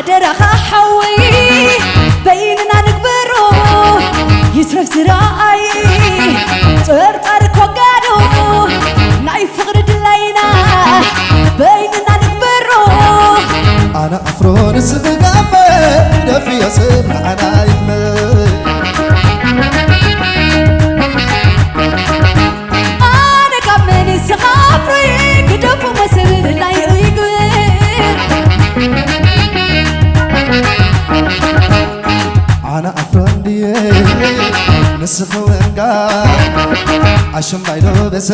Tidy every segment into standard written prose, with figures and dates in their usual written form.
حدرها حوي بيننا نكبرو يسرف زراعي طرطر كوغادو ناي فقر دلينا بيننا نكبرو أنا أفرون سبقامة دفي يسب أنا يمي أنا كمن سخافري كدفو مسبب لا يقبر أنا أفرون دي نسخوانقا عشان بايدو بس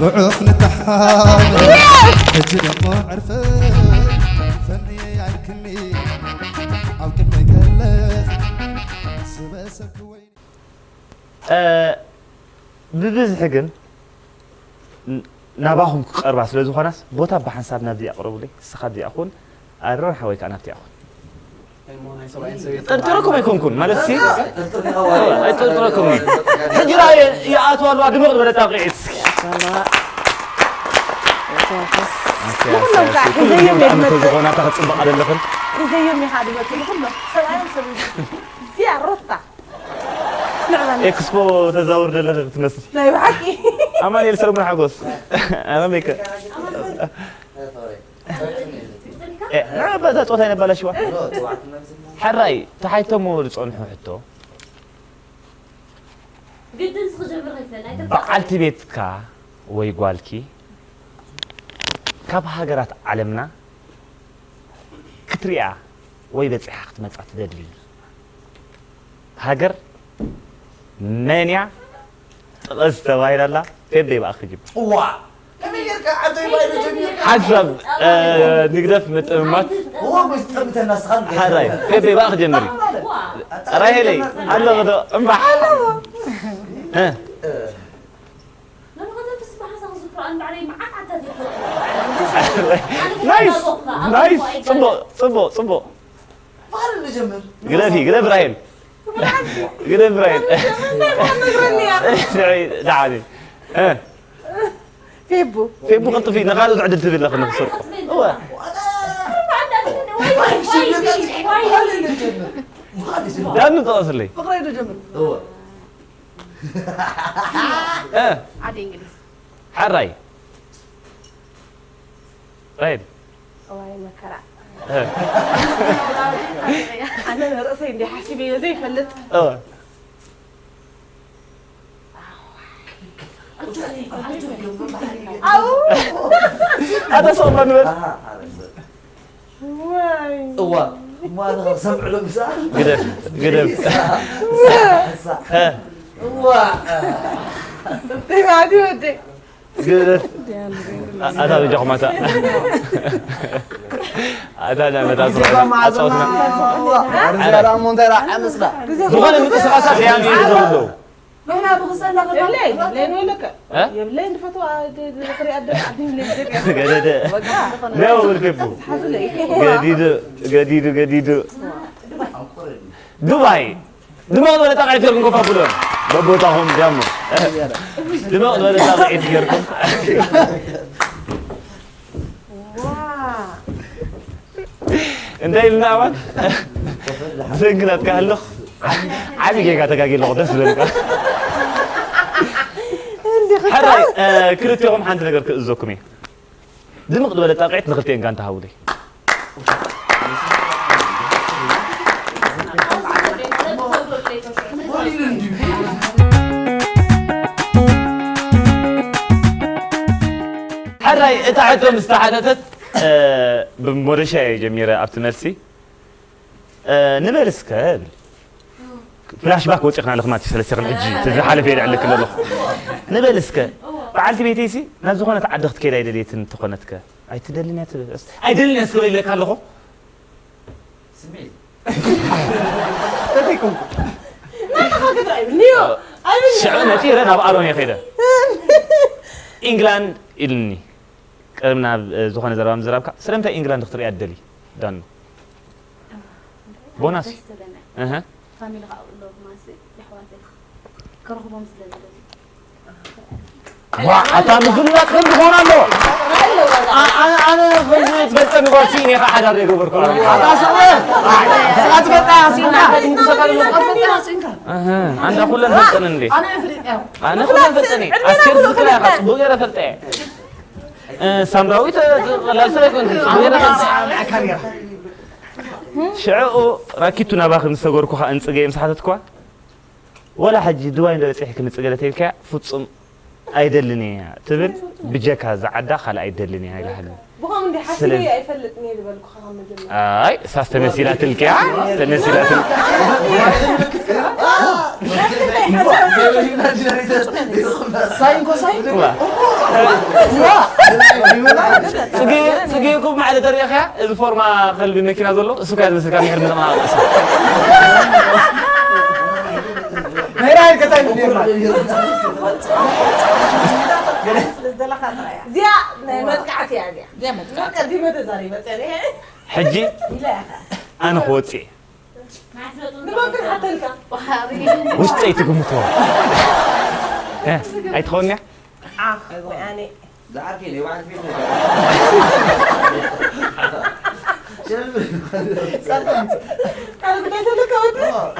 ضعف نتحال اجري مو عرفه فني يعركني او كنا قال سباسك وين ببزح ግን ናባኹም ክቐርባ ስለ ዝኾናስ ቦታ ብሓንሳብ ናብዚ ኣቕርቡ ለይ ስኻ ዚኣ ኹን ኣረርሓ ወይ ከዓ ናብቲ ኣኹን ጠርጥረኩም ኣይኮንኩን ማለት ሲ ኣይጠርጥረኩም ሕጂ ራእየ ይኣትዋ ኣለዋ ድምቕ ዝበለ ጣቂዒት ዝኾና ተኽፅበቕ ኣለኽን زيهم يحادوا كلهم سلام زيارة ኤክስፖ ተዛውር ዘለኽ ትመስል لا يبحكي ኣማኒኤል ሰለሞን ሓጎስ ኣመሜከ بدا ጾታ ይነበላ ሽዋ حراي تحيتمو ልጾንሑ ሕቶ قدن سخجبر غيفنا በዓልቲ ቤትካ ወይ ጓልኪ ካብ ሃገራት ዓለምና ክትሪኣ ወይ በፂሓ ክትመጻ ትደሊ ሃገር መንያ ጥቕስ ተባሂላላ ፈበይ በኣ ክጅብ وا كم يركع عدو يبايدو جميل حسب نقدف متأمات هو مستمت الناس خلق حراي فبي بقى جمري راي لي الله غدا امبح ها لما غدا تسمع حسن القرآن علي معك عتادي نايس نايس صبو صبو ما اللي جمر قلبي قلب رايل قلب رايل دعاني ها فيبو قط في نقال عدل تبي لك نخسر هو لا نتواصل لي فقرة جمل هو عادي انجليز حراي رايل والله مكرع انا راسي عندي حاسبيه زي فلت هذا صوت منور هو ما أنا سمع له مساء قدر قدر هو عادي ودي قدر هذا بيجي خمسة هذا أنا متأثر مع صوتنا أنا مونترا أمسنا زمان المتسقط يعني يزودوا احنا بغسل لك يبلين لين ولا ك يبلين فتوى القريه قد قاعدين قدر لا هو الفيبو قديدو دبي دماغ ولا تقعد لكم كفابلون ببوتهم جامو دماغ ولا تقعد لكم انت اللي نعمل سنقلت كهلخ عادي كيكا تقاقي لغة دس بلك حراي كريتيهم حانت نقر كأزوكمي دماغ ولا تقعد نغلتين كانت هاولي حراي اتعدهم استعادتت بمورشة جميلة أبت ميرسي نبرس كهل فلاش باك وجهنا لخماتي سلسلة الحجي تزحل في على كل الله نبرس ك فعلت بيتيسي نازوخنا تعدخت كده يدليت تخنتك أي تدلني تبس أي دلني أسكوي لك هالله سمعت تديكم ما تخاف تراي نيو شعرنا كثير أنا بقارون يا خيدا إنجلاند إلني كلامنا زوخنا زرام زرابك سلامتا إنجلاند اختري أدلي دان بوناسي أها فاميلي غاولو ماسي يحواتي كرهبهم سلالة واه أتا مزلنا كم هون عنده أنا فلت بس أنا قاسيني خا حدا يقبر كلام هذا سوى سقط بتاع سينك أنا كلنا فتنن لي أنا أفرق أنا كلنا فتني أسير ذكرى خاص بوجرة فتاة سامراويت لا سرقون بوجرة فتاة شعو راكيتنا باخذ نستغرقو خا انصغي مسحتتكوا ولا حجي دواي ندرس يحكي نصغلتيلكا فصم ايدلني تبل بجكا زعدا خال ايدلني هاي لحد بقوم دي حسبي يفلتني بالكو خام مجمع اي اساس تمثيلات الكيا تمثيلات ساين كوساين سجيكم مع التاريخ يا الفورما خلي الماكينه زلو اسو كاد بس كان يحرم ما هاي كتاي زيا مدقعت يا زيا مدقعت دي متى زاري متى حجي انا خوتي نمكن حتى لك وش تيتكم تو ها اي تخوني يعني زعركي لي واحد فينا انا بديت لك ودي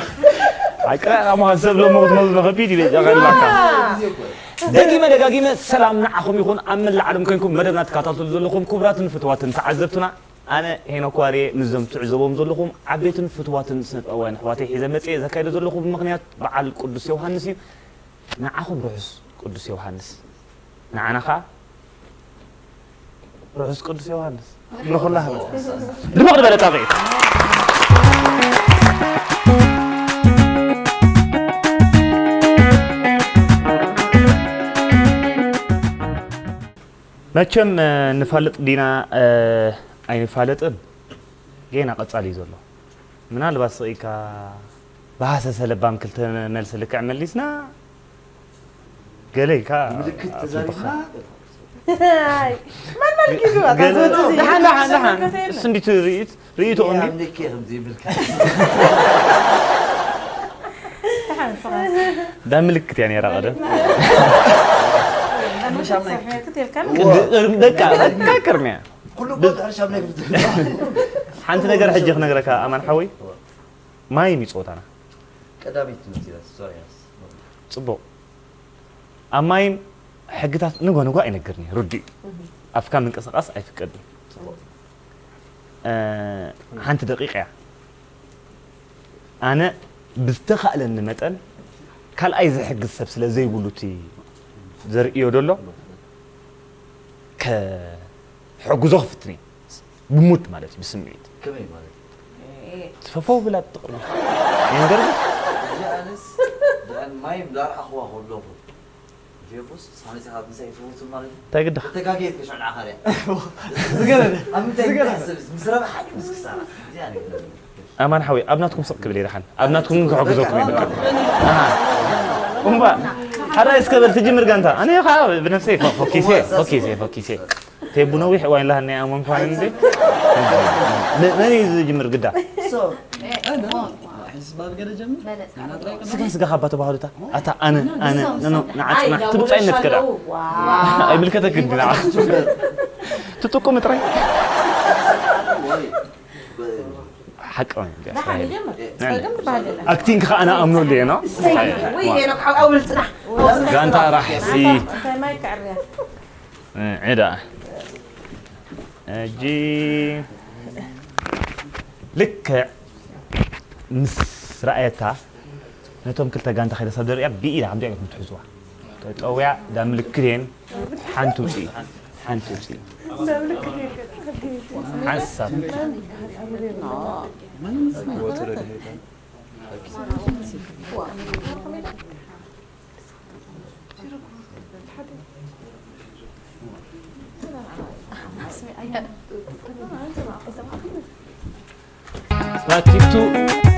عكرا ما حسب له موت موت غبيدي بيجاغل دقيمة سلام نعكم يكون أمن العالم كنكم مدرنا تكاتلوا زلكم كبرات فتوات تعذبتنا أنا هنا كواري مزم تعذبهم زلكم عبيت فتوات سنة أوان حواتي إذا متى إذا كايد زلكم بمقنيات بعل قدس يوحنس نعكم رؤوس قدس يوحنس نعنا خا رؤوس قدس يوحنس نقول لها دماغ بلا تغيير መቸም ንፋልጥ ዲና ኣይንፋለጥን ገና ቀጻሊ ዘሎ ምናልባት ስኢካ ባሃሰ ሰለባም ክልተ መልስ ልክዕ መሊስና ገለይካ ምልክት ተዛሪና ما الملكي دحان سندي ريت عندي عندك يا خمزي ملكت ده ملكت يعني رغده مش عامل كثير كان دكا كرميا كله بود عرش عامل حنت نجر حجك نجرك أمان حوي ما يمي صوت أنا قدامي تمثيل سوري صبو أمايم حقتها نقول ينقرني ردي أفكار من قصص أي فكرني حنت دقيقة أنا بستخال إن مثلا كل أي حق السبس لزي بلوتي زر يودلو ك حق زغفتني بموت مالتي بسمعيت كمان مالتي تفوق بلا تقرب ينقرني جالس لأن ما يبدأ أخوه كله في بوس صار يسحب مساي فوت مالتي تقدر تكاكيت كش على آخر زغلة أم تحسب مسرب حاجة بس كسرة يعني أمان حوي أبناتكم صق بلي رحن أبناتكم حق زغفتني أمبا هذا إسكابل تجي مرجانتا أنا يا خا بنفسي فوكيسي تبون ويح وين لها إني أمم فاندي ناني يجي مرجدا حسباب كده جنب سكان خبطة بحالته أتا أنا نعتنا تبص عينك كده أي ملكتك كده نعم تتوقع متري حق أكتين كخ أنا أمنو لي أنا وين أول سنة أنت راح سي ما يكعريا عدا جي لك مس رأيتها نتوم كلتا جانتا خير صدر يا بيئة عم تعرف متحزوها تقويا دام لكرين حنتوسي حسب ركبتوا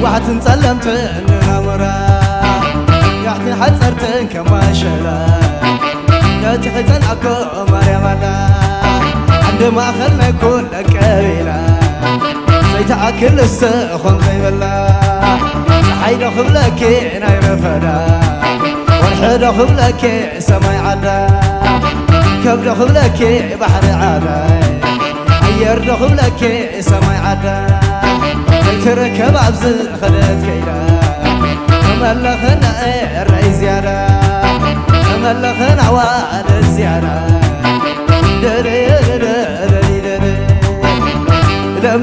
وحتن سلمتن نمرا يحتن حترتن كما شلا لا تحزن أكو مريم الله عندما أخذنا كل كبيرة سيتأكل السخن خيب الله حيد خبلك نايم فدا والحد خبلك سماي عدا كبد خبلك بحر عدا عير خبلك سماي عدا تركب عبز خدت كيدا ملخنا الرئيس زيادة ملخنا عواد الزيادة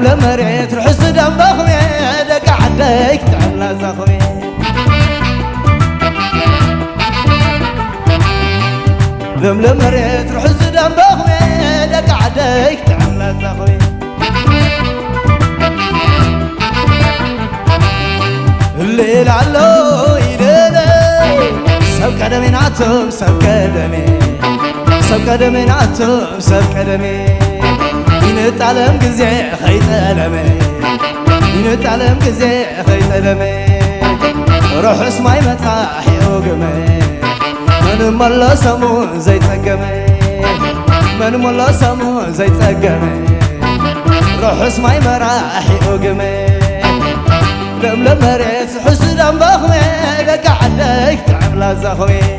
لم ريت رحس دم بخمي دق عديك تعمل زخمي لم ريت رحس دم بخمي دق عديك تعمل زخمي الليل علو يليلي سب قدمي نعتم سب قدمي سب قدمي نعتم سب قدمي ينتعلم قزي خيط ألمي ينتعلم قزي خيط ألمي روح اسمعي متاح يوقمي من ملا سمون زي تقمي من ملا سمون زي تقمي روح اسمعي مراح يوقمي لم ريت حس دم بخمي لك عديك تعمل زخمي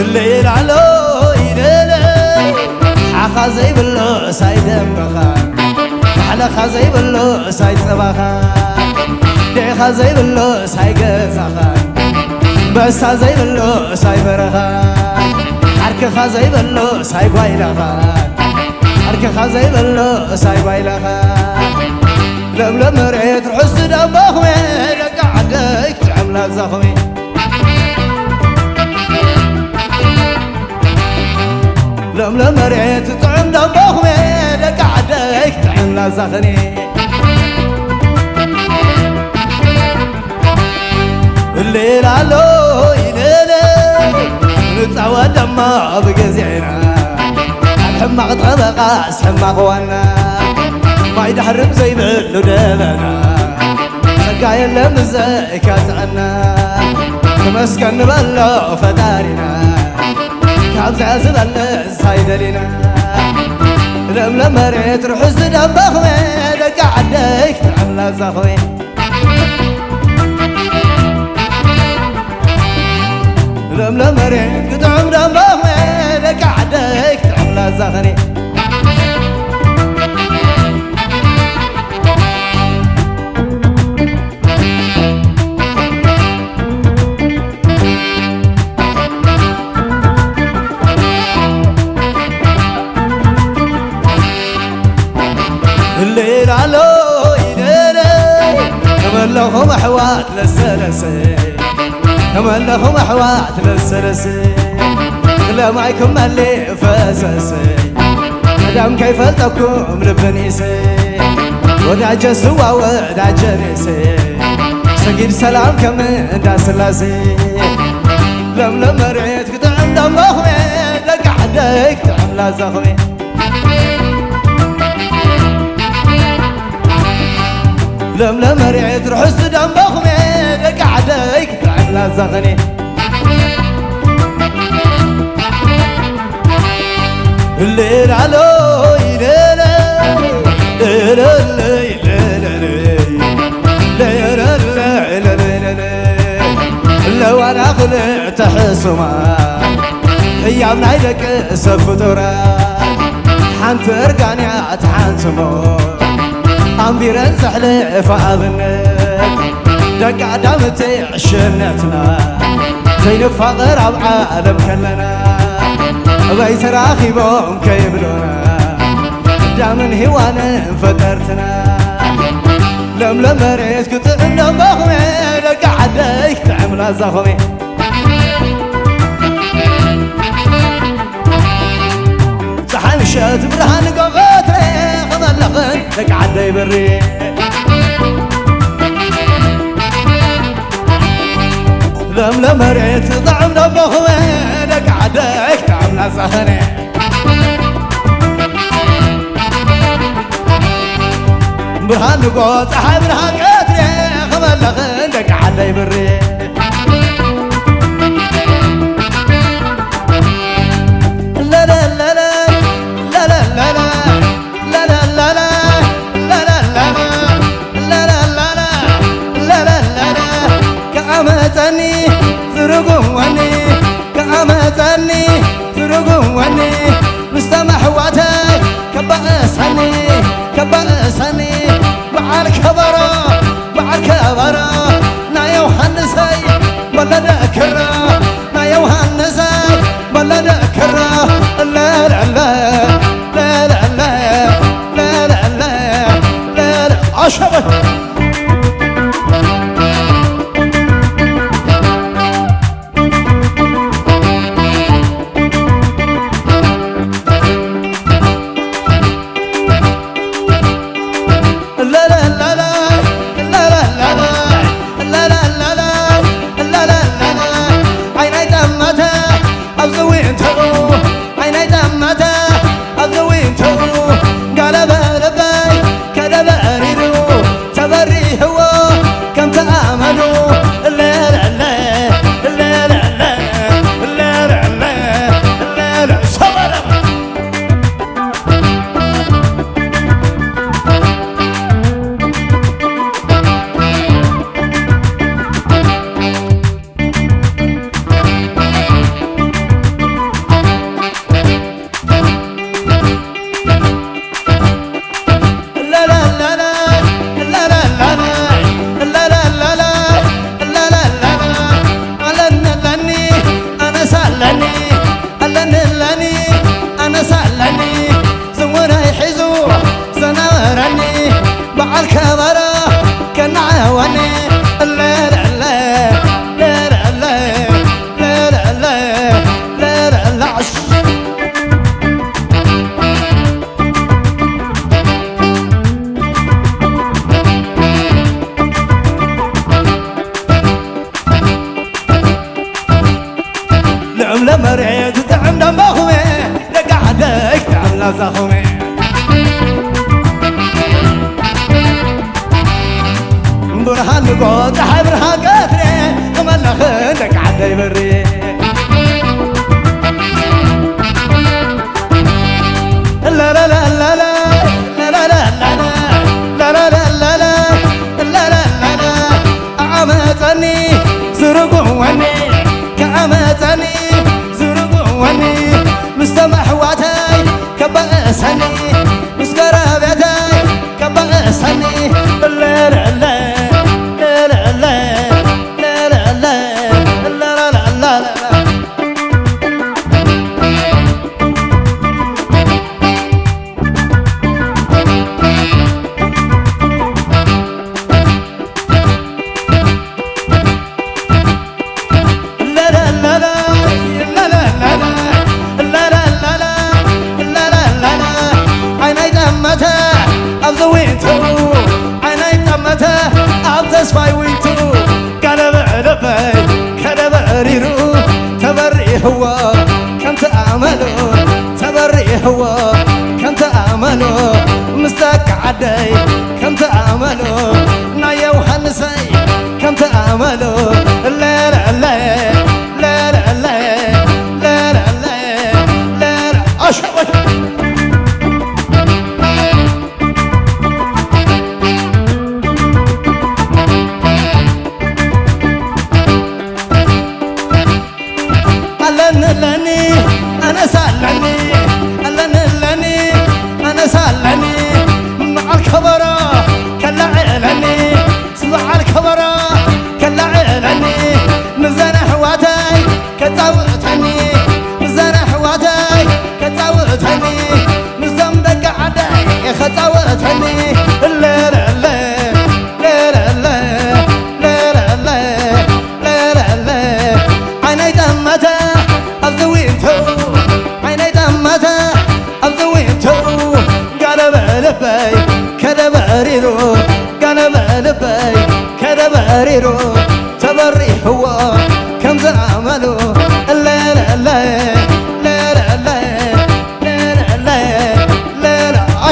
الليل علو يليلي حخا زي بلو سايدم بخان على خزي بلو ساي صباخا دي خزي بلو ساي قزاخا بس خزي بلو ساي برخا حرك خزي بلو ساي بايلخا حرك خزي بلو ساي بايلخا لم ريت حس دم بخمي لك عديك تعمل زخمي لم ريت طعم دم بخمي لك عديك تعمل زخني الليل علو يليلي نتعوى دما بقزينا الحمق طبقة اسحمق وانا ما يدحرم زي بلو دلنا سقايا اللمزة كاتعنا تمسكن بلو فتارنا كابز عزب السايدلنا لم ريت رحس دم بخمي لك عديك تعمل زخمي لم ريت قطعم دم بخمي لك عديك تعمل زخمي الليل علو يليلي تملخهم أحوات للسلسي تملخهم أحوات للسلسي لا معكم اللي فاسسي مدام كيف التكم لبنيسي ودعج سوا ودعج نيسي سقيد سلام كم دا سلاسي لم ريت قطعم دم بخمي لك عديك تعمل زخمي لم ريت رحس دم بخمي لك عديك تعمل زخني الليل علو يليلي ليلي لو انا خلعت حسما ايام نايدك سفطرا حانت ارقانيا تحانت موت أمبيرن زحلي فأذنك دق عدامتي عشنتنا زين فقر عالم كلنا بيت راخي بوم كيبلونا دامن هوانا فترتنا لم ريت كنت عندهم بخمي دق عديك تعمل زخمي دك عدي بري لم مريت ضعم نبخوي دك عديك تعمنا صهني برهان نقوط أحب برهان قتري خمال لك عدي بري لا لا لا لا لا لا لا لا لا لا لا لا لا لا كأمتني زرقوني كأمتني زرقوني مستمح واتي كبأسني كبأسني مع الكبرى مع الكبرى نا يوحنسي ولا ذكرى نا يوحنسي ولا ذكرى لا لا لا لا لا لا لا لا لا لا عشرة مريت تعم دمخوي لقعدك تعمل زخوي برهان قوت حبرها قدري وملخ لك عدي بري لا لا لا لا لا لا لا لا لا لا لا لا لا لا لا عمتني زرقوني كعمتني زرقوني مستمح واتي كبأسني مسكرابتي كبأسني لا لا لا لا لا لا لا لا لا لا لا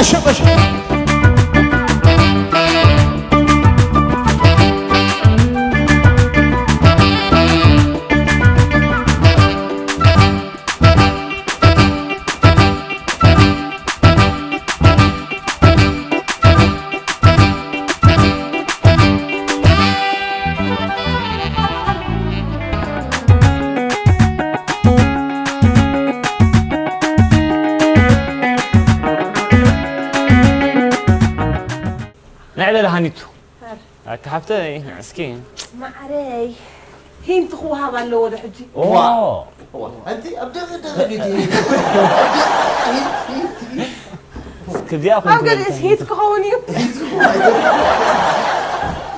أشب أشب نعلى لهانيتو كحفته مسكين معري هين تخوها بالو ولا حجي اوه أنت أبدأ دغدي كذا اخو قال اس هيت كوني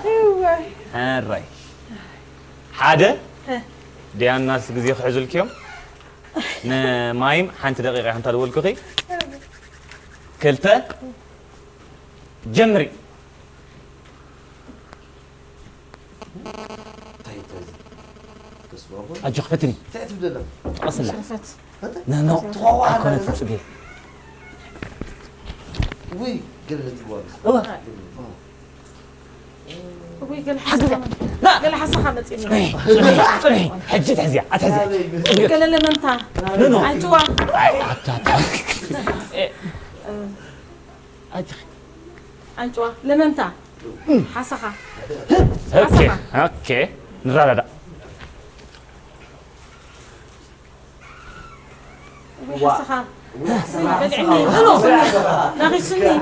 ايوه هاي حاجه دي الناس غزي يخحزوا لكم نمايم حنت دقيقه حنت دولكو خي كلتا جمري أجو خفتني أصل لا نو أكون تسقي وي قلت وي قال حسن لا قال حسن خمس إني حجت حزيا أتحزيا قال لنا أنت نو أنتوا أنتوا لنا أنت حسخة أوكي أوكي نرى لا حسخة بدعني خلاص ناقي سني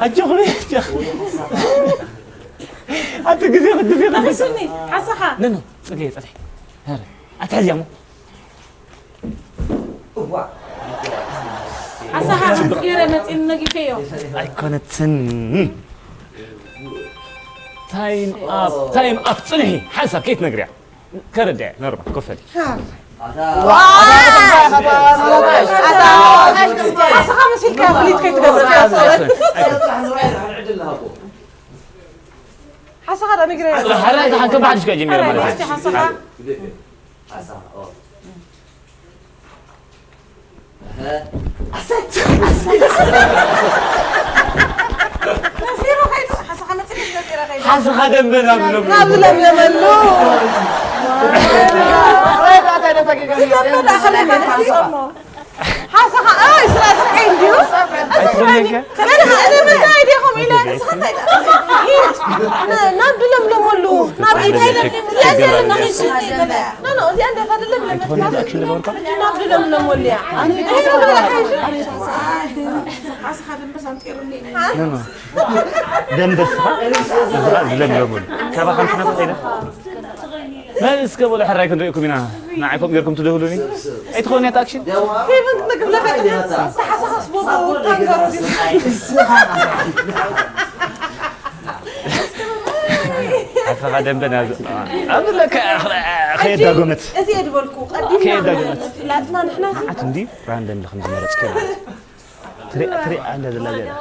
أجوغني أنت كذي خد في ناقي سني حسخة نو سقيت أتحي هذا أتحزيا مو حسخة كيرة متين نجي فيه أيقونة سن تايم أب صنعي حسب كيف نقرأ كردع نربح كفلي حسخة مسيل كافلي تخيط قبل حسخة ده نقرأ حرام ده حكم بعد شوي جميل حسخة حسخة نسيرو خير حسخة ما تقدر نسيرو خير حسب هذا من قبل لملو حسخة إسرائيل عندي أنا من أيديهم إلى نبدو لملو نبدو لازم نقيس لا زي عندك هذا نبدو لملو حسخة بس أنت يروني دم بس دم يومون كابا خمس نفر ما نسكب ولا حراك نريكم هنا معكم غيركم تدخلوني اي تدخلوني تاكشن كيف انت قبل لا حسخة صبوبة وتنقروا حسخة قدم بنا أقول لك خير داقمت أزيد بالكو خير داقمت لا ما نحن عندي راندم لخمس مرات كذا تري عند هذا اللي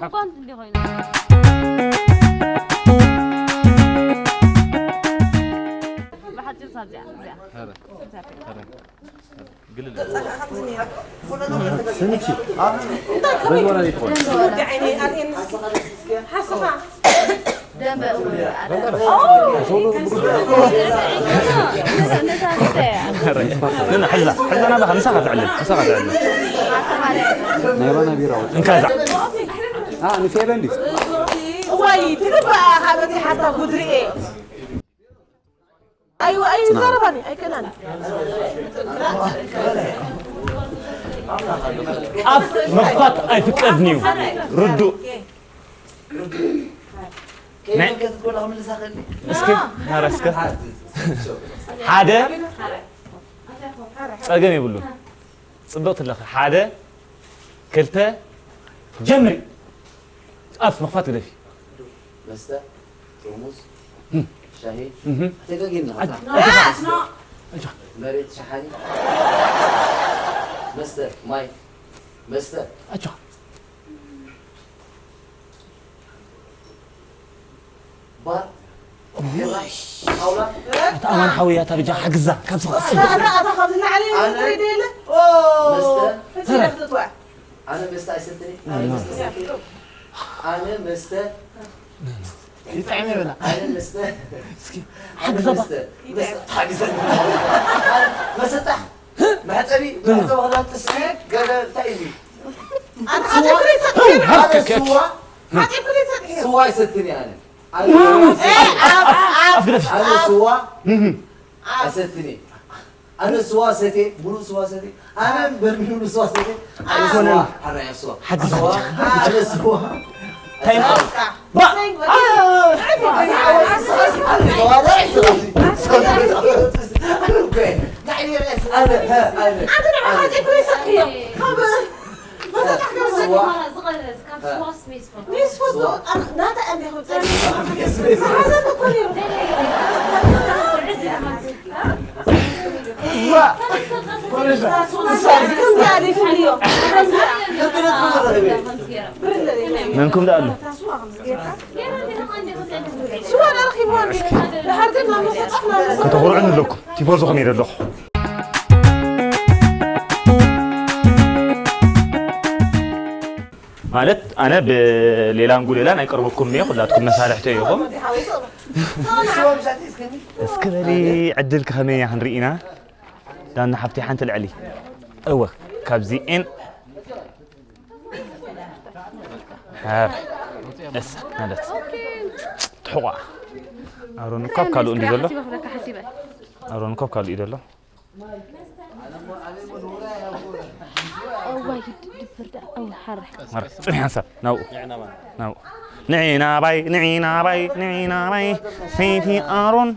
كنت اللي غينا واحد يصير زين هذا قل لي يعني حسخة لنا حزة أنا بخ مسخة تعلم نيرانا بيراو انكذا نفير عندي واي تربى هذا حتى قدري ايوه ضربني اي كلام أف مفات أي فك أذنيو ردوا كيف تقول لهم اللي ساخني اسكت نارسك حدا صقم يقولون صدقت لك حدا كلتا جمري أف مفات قدفي بس ده رموز شاهي تلاقينا مريت شحاني بس ده ماي بس ده أجا بار حولا أمان حويات رجع حجزة كم صار انا اخذنا عليه بس ده أنا مستا أستني أنا مستا يطعمي ولا أنا مستا حق زبا حق زبا مستا ما هتبي ما هتبغى تسمع قال تأيي أنا هتاكلي ستين هذا سوا هتاكلي ستين سوا يستني أنا أنا سوا أستني أنا سوا ستي بلو سوا ستي أنا برمي سوا ستي أنا سوا أنا سوا حق سوا أنا سوا تايم منكم ده قال شو أنا أخي ماني لحرتنا ما فتحنا كتغور عند لكم تفوزوا خمير اللح مالت أنا بليلا نقول ليلا أنا يقربكم مية خلاتكم مسالحتي يوم اسكبري عدلك خمية هنرينا لأن حبتي حنت العلي أوه كابزين هار اس مالت تحوى أرون كاب كالو إندي دلو أرون كاب كالو إيدلو مر حسب نو نعينا باي سيتي أرون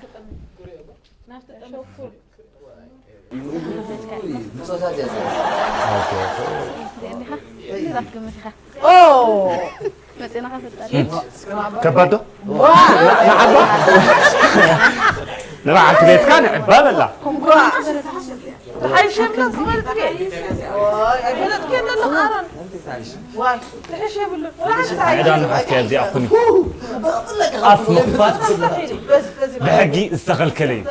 كبدو نبعت بيت كان عباب الله هاي شكلها صغيرة كده واي بلد كده اللي قارن واي تحش يا بلد عدان حكي زي أخوني أفلفت بحقي استغل كلي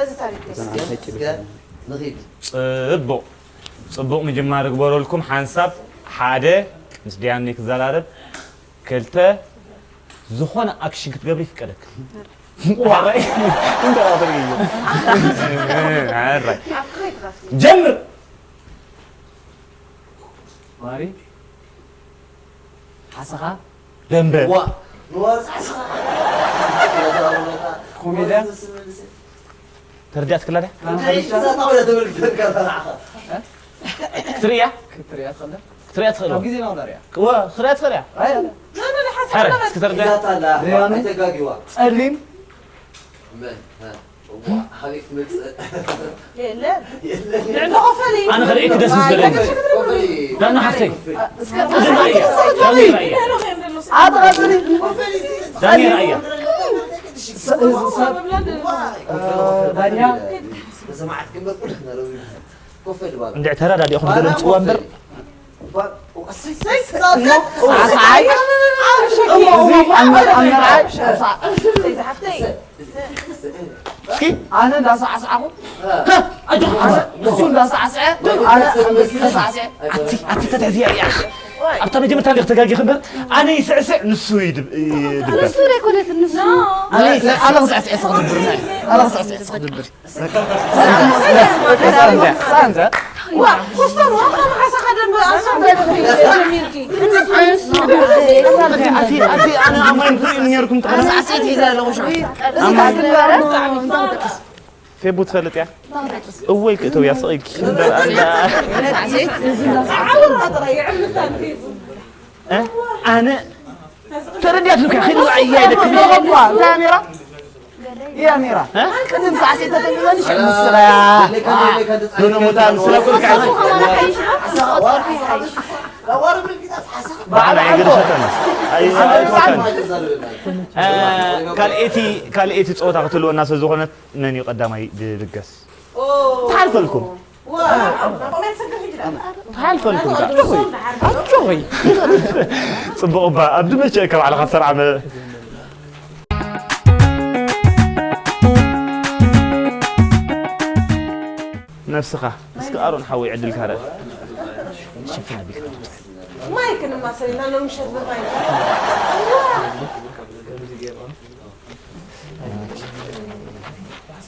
صبوق مجمع رقبروا لكم حنسب حادة مش ديانك زلارب كلته زخونة أكشن كتقبلي في كلك وعرأي انت راضي عرأي جمر ماري حسخة دمبه كوميديا ترجعت كلها تريا تريا تخلو كيزي ما داريا خريات خريا حرك ترجع أرلين حبيب لا لعبة غفلي أنا خليك دس مزدلين لأنه حسي داني رأيه عاد غفلي داني رأيه دانيا سمعت كلمة كفل بقى عندي اعتراض على أخذ دلهم تسوامبر أنا لا سأسعى أنا سأسعى أنت تتعزي يا أخي أبطل جبت هذا اختقاقي خبر أنا يسعسع نسو يدب نسو يكون النسو أنا سأسعى صغدبرنا أنا سأسعى صغدبر سانزا وخصوصا والله ما حاسة خدم أصلا ميركي أنا أمين في إني أركم أنا سأسعيت إذا لو شوي في بوت فلت يا أول كتو يا صغير أنا ترديت لك أخي وعيادك تاميرا يا ميرا كنت ساعتين تتكلمني شو السلام دون مدام سلام كل كعب بعد يقدر شكل أيوة قال إيتي تصوت أقتلوا الناس الزغنة من يقدم يدقس تعرف لكم تعرف لكم شوي صبوا أبا أبدو ما شاكر على خسر عمل نفسها بس كأرون حوي عدل كهرب شوفنا بك ما يمكن ما سوينا أنا مشيت بالغاية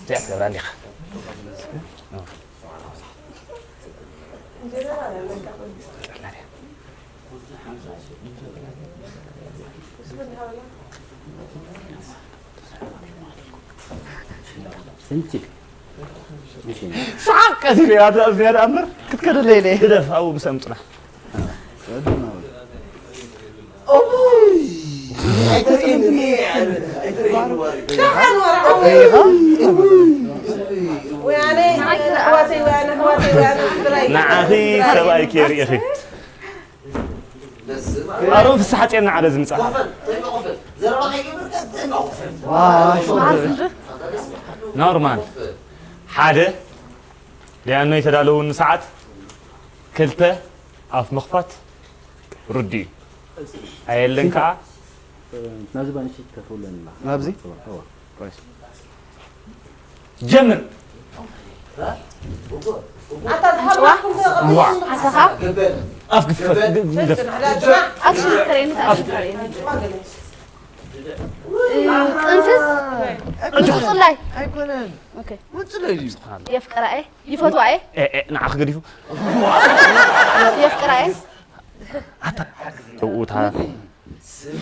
تعرف راني سنتي ماشي صعق كثير هذا زيادة أمر كتكرر ليلة هدف أو مسامطنا ويعني هواتي ويعني نعاخي سباي كير يا أخي أروح في الساحة أنا على زمزة نورمال حادة لأنه يتدالون ساعات كلته أف مخفت ردي أيلن كا نازل بانشي كفولن ما بزي كويس جمر حسخة أف قفت أكشن ترين انفس وصلاي أيكونن اوكي وصلاي يفكر ايه يفوتوا ايه إيه نعخ قريفو يفكر ايه وتها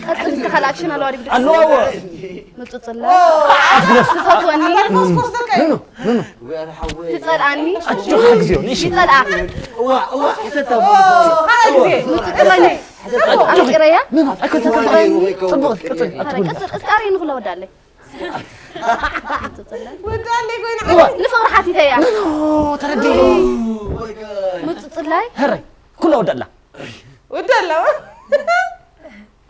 قد تخل اكشن الواري بدك أنو متصلا تفوتوني وأنا حوي تسأل عني أشوف زيو نيش تسأل أخي واه تسألني أنا قرية أكو تكبرين هذا كسر أسكاري نقول له ودالي ودالي قوين نفر حاتي تيا تردي متصلاي هري كله ودلا ودالي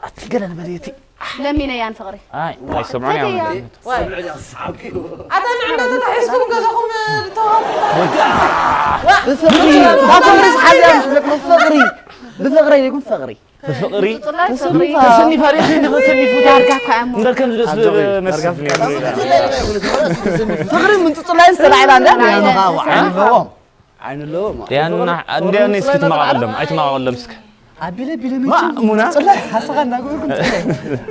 أتقل أنا بديتي لمينا يا فقري هاي سمعني يا ولدي سمعني أصحابي أنا عندنا تحسكم قصدكم توهم بفقري يكون فقري فقري متصلاي صغري تسني فاريخي نغسني فوتار دارك عمو نركن ندرس مسفني فقري من تطلع السلعة عندنا عين اللوم لأن عندي أنا سكت ما أعلم أيت ما أعلم سك بلا ما منا حسغنا أقول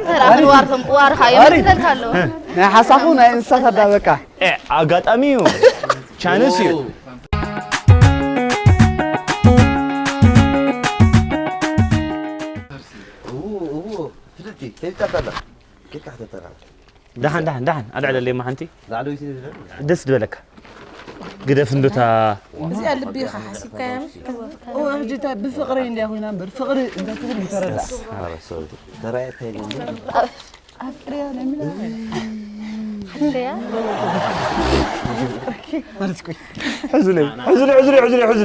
ترى وارخا يوم كذا كله نا حسخونا إنسان هذا بكا إيه أقعد أميو شانسيو فلتي كيف تطلع كيف تطلع دهن أدعي اللي ما أنتي زعلوا يصير دس دولك قد فندوتا زي اللي حاسب كام جيت بفقري اللي هو نمبر فقري انت تقول ترى ترى ثاني أفكري أنا ملا حزلي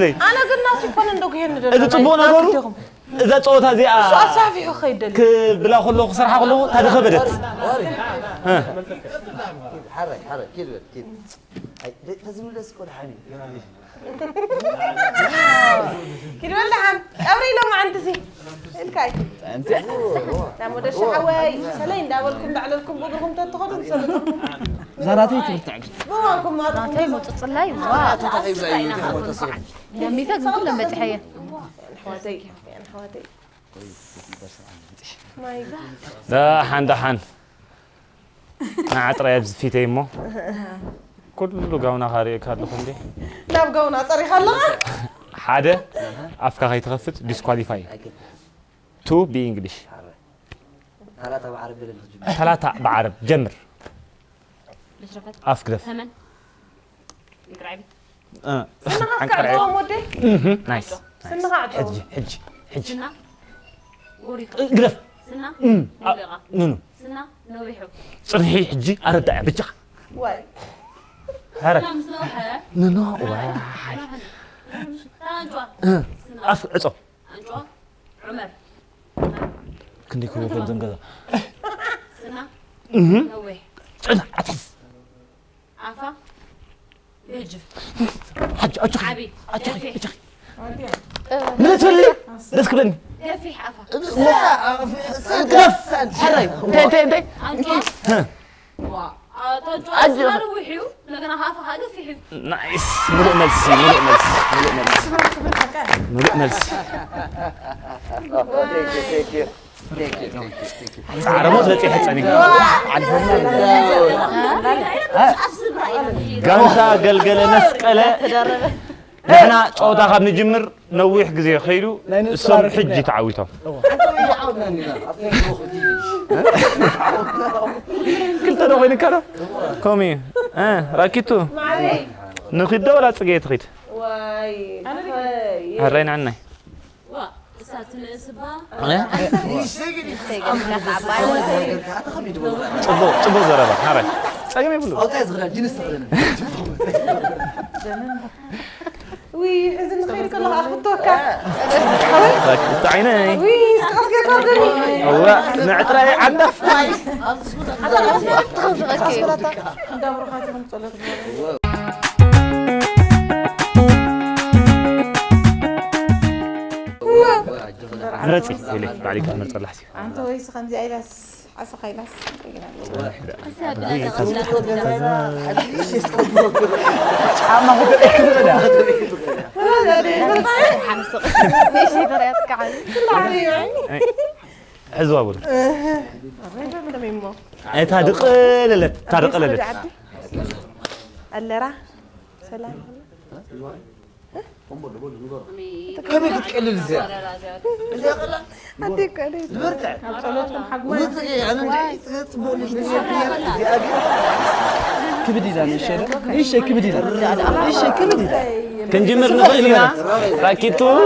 أنا قلنا شوفنا ندوق هنا إذا تبغون أقول إذا صوت هذه سؤال صافي خيدل بلا خلو خسر خلو هذا خبرت حرك كده لازم نسكت حامي كده ولا عم أوري لو ما عندي زي الكاي انت لا مدش حواي سلين داولكم بعلكم بقولكم تتخذوا سلكم زراتي تفتح بوانكم ما نعطي متصلاي دميتك كلها متحية حواتي يعني حواتي ماي جاد ده حن نعطر يبز في تيمو كله قاونا خاريك هذا لكم دي ناب قونا طريق الله حدا أفكار يتغفت disqualify to be English ثلاثة بعرب جمر أفكر ثمن يقرعبي سنة هكا عطوه مودي نايس سنة عطوه حج سنة وريق قرف سنة نبلغة نونو سنة نويحو صريحي حجي أردع بجح واي هرك سنة مسلوحة نونو واحد تانجوا أف عصو أنجوا عمر كندي كل يوم كذا سنة نويح أنا أتحس عفا يجف حج أجخ عبي أجخ من تولي بس كلني يفيح عفا قرف حري تي أنجوا أجل وحيو لكن هافا هذا في حب نايس ملء ملسي عرموت لتي حتاني قانتا قلقل نسقله نحنا صوتا خاب نجمر نويح غزي خيرو السم حجي تعويتهم كلتا دو وين كانوا كومي راكيتو نخيد ولا صقيت خيت واي هرين عني ساعة الإصبع صبو زربا هاي صقيم يقولوا أوتاي صغير جنس صغير وي حزن خيرك الله أخذتوك تعيني وي سخرك قدري هو نعترى عندك دابا خاطرهم صلاه مرتي يلي عليك مرت الله حسين انت ويس خنزي ايلاس عسى خيلاس حزوا بقول تدقللت تدقللت اللرا سلام كم يتكلل زين هديك عليك برتع صلاتهم حق ما انا جاي تقول لي كبدي ذا الشيء ايش كبدي ذا ايش كبدي ذا كنجمر نقلنا راكيتو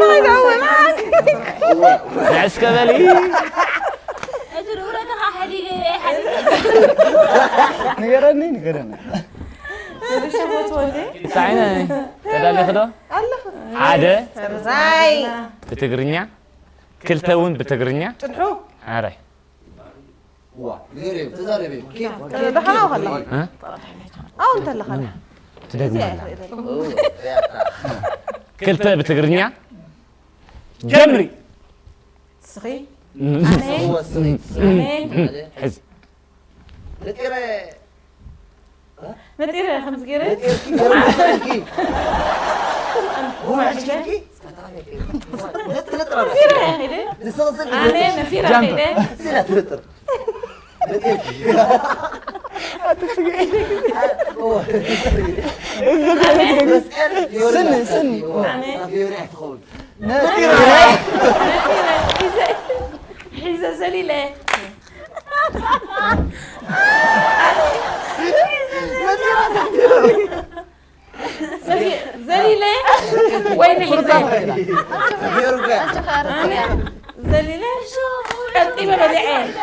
العسكري نقرني تعينا تدالي خدو عادة زاي بتقرنيا كلتون بتقرنيا تنحو عاري وا غيري تزاربي كيف دخلوا هلا ها او انت اللي خلنا تدقنا كلتا بتقرنيا جمري صغي هو السني حز نتيرة 5 جيرة هو عشكي أنا نفيرة خيلة سن حيزة زليلة زليلة وين حيزة زليلة قديمة بدعين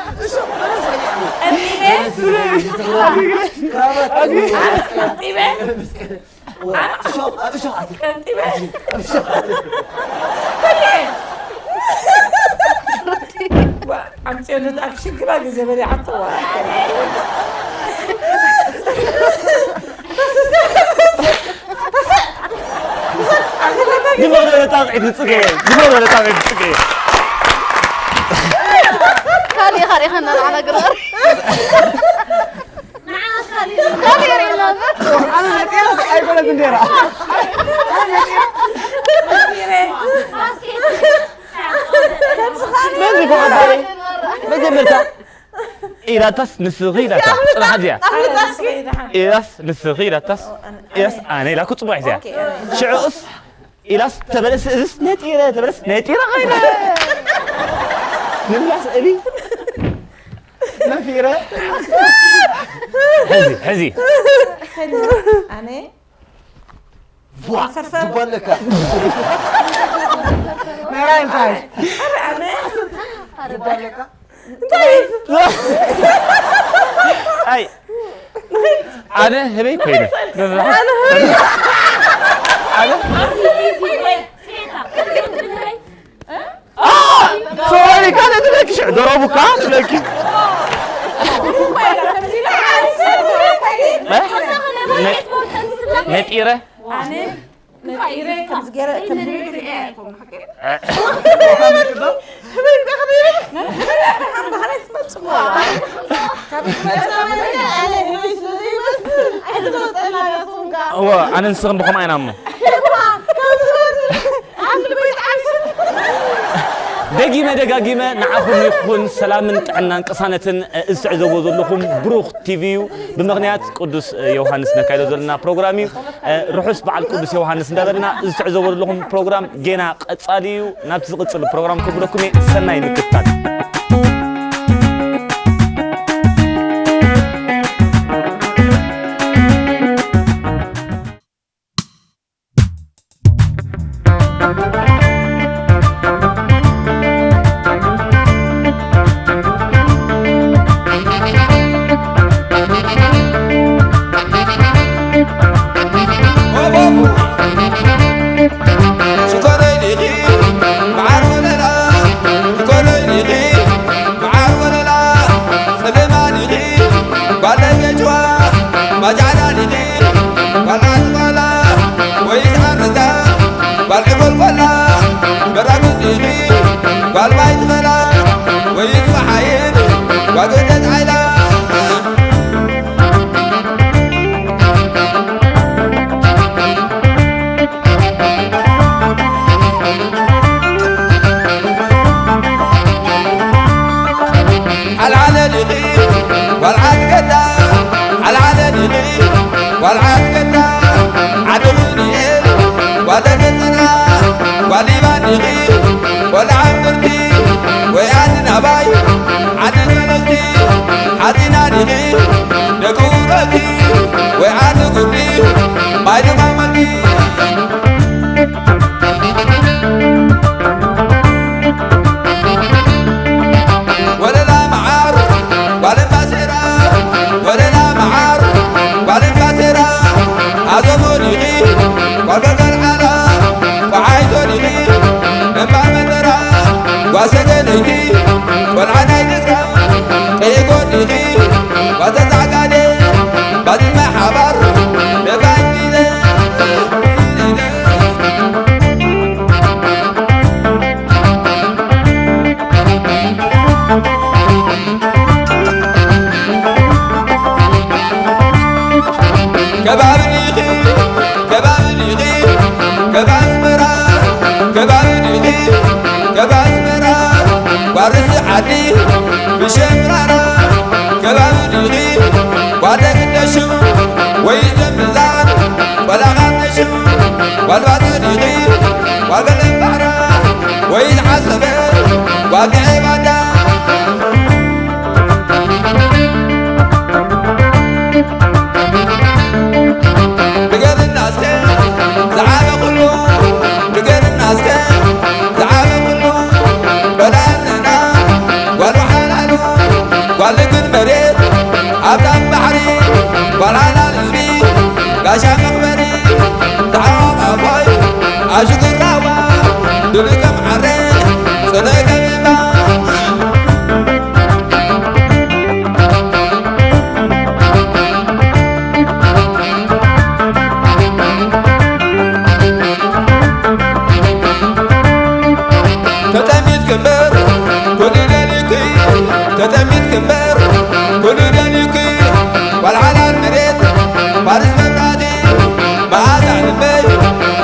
عم تقول أكشن كمان زي ما لي عطوا دماغنا تاقعد نسقي دماغنا تاقعد نسقي خالي خلنا على قرار خالي رينا انا نتيرة اقول لك نديرها ما جمرتها إذا تس نسغيرة صراحة جيا إذا نسغيرة تس إذا أنا لا كنت بعزها شعوس إذا تبلس نتيرة تبلس نتيرة غيره نبلس أبي نفيرة حزي أنا تبان لك ما ينفعش تبان لك أي أنا هبي كوينة سوري كانت لك شو ضربوا كات لك نتيرة نفيري كم زجرة كم زجرة إيه كم حكي هو أنا نسخن بكم أين أمه دقيمة نعاكم يكون سلام عنا قصانة استعزوا لكم بروخ تيفيو بمغنيات قدس يوحنس نكايدو لنا بروغرامي رحس بعد قدس يوحنس ندابرنا استعزوا لكم بروغرام جينا قصاليو نابس قصل البروغرام كبركم سناي نكتات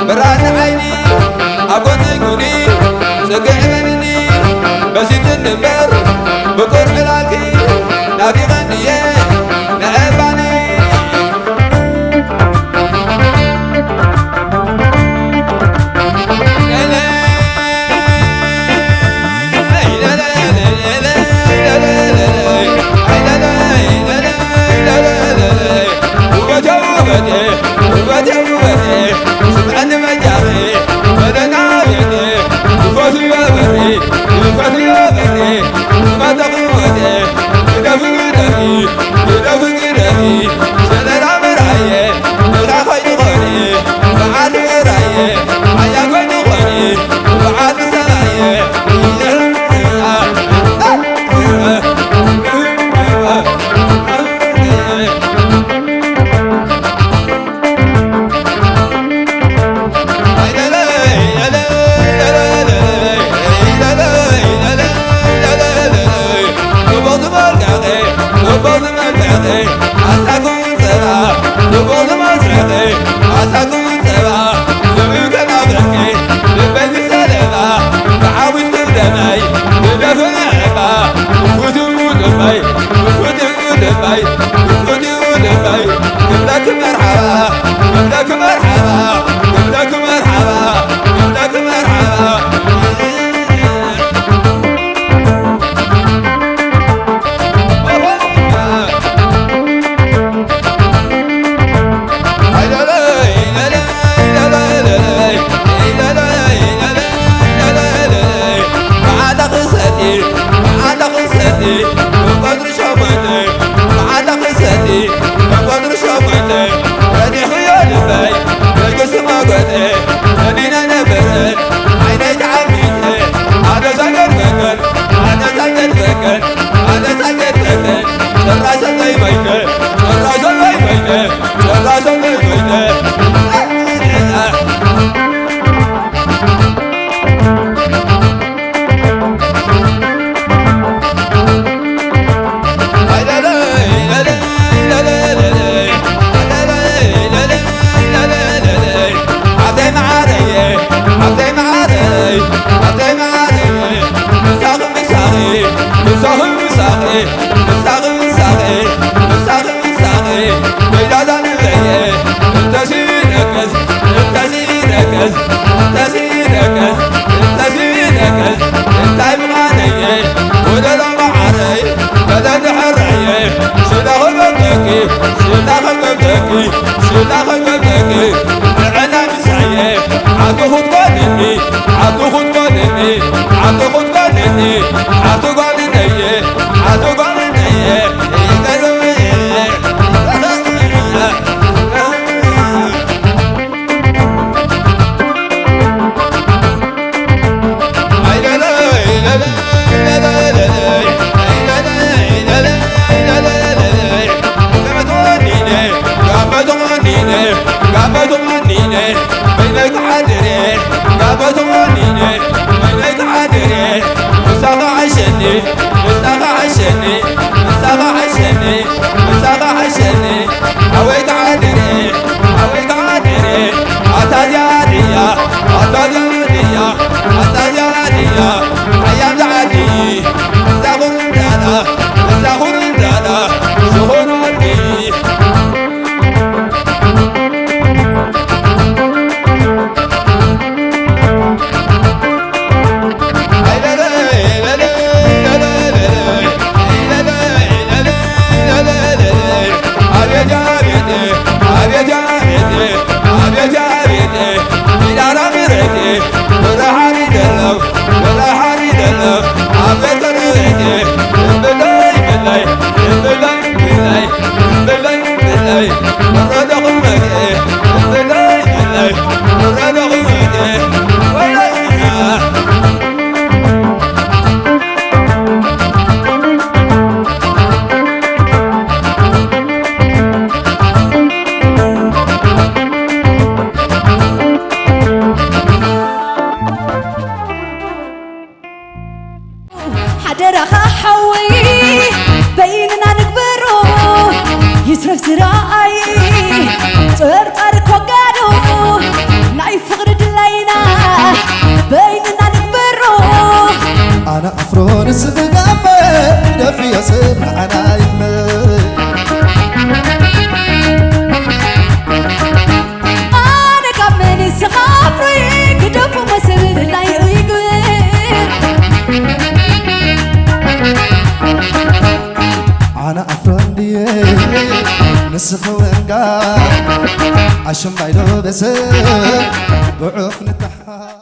براد عيني أبو تقولي عطوخد قانني عطوخد قانني عطوخد قانني عطو قانني عطو قانني بينك حدري قابت غنيني بينك حدري مساقة عشني مساقة عشني مساقة عشني مساقة عشني هويك عدري هويك عدري عطايانية عطايانية عطايانية أيام عدي مساقون دانا مساقون دانا شغل عدي أنا أفرون سبقامة دفي يصيب أنا يمي أنا كمني سخافري كدف مسبب لا يقوير أنا أفرون دي نسخ وانقا عشان بايدو بس بعوف نتحا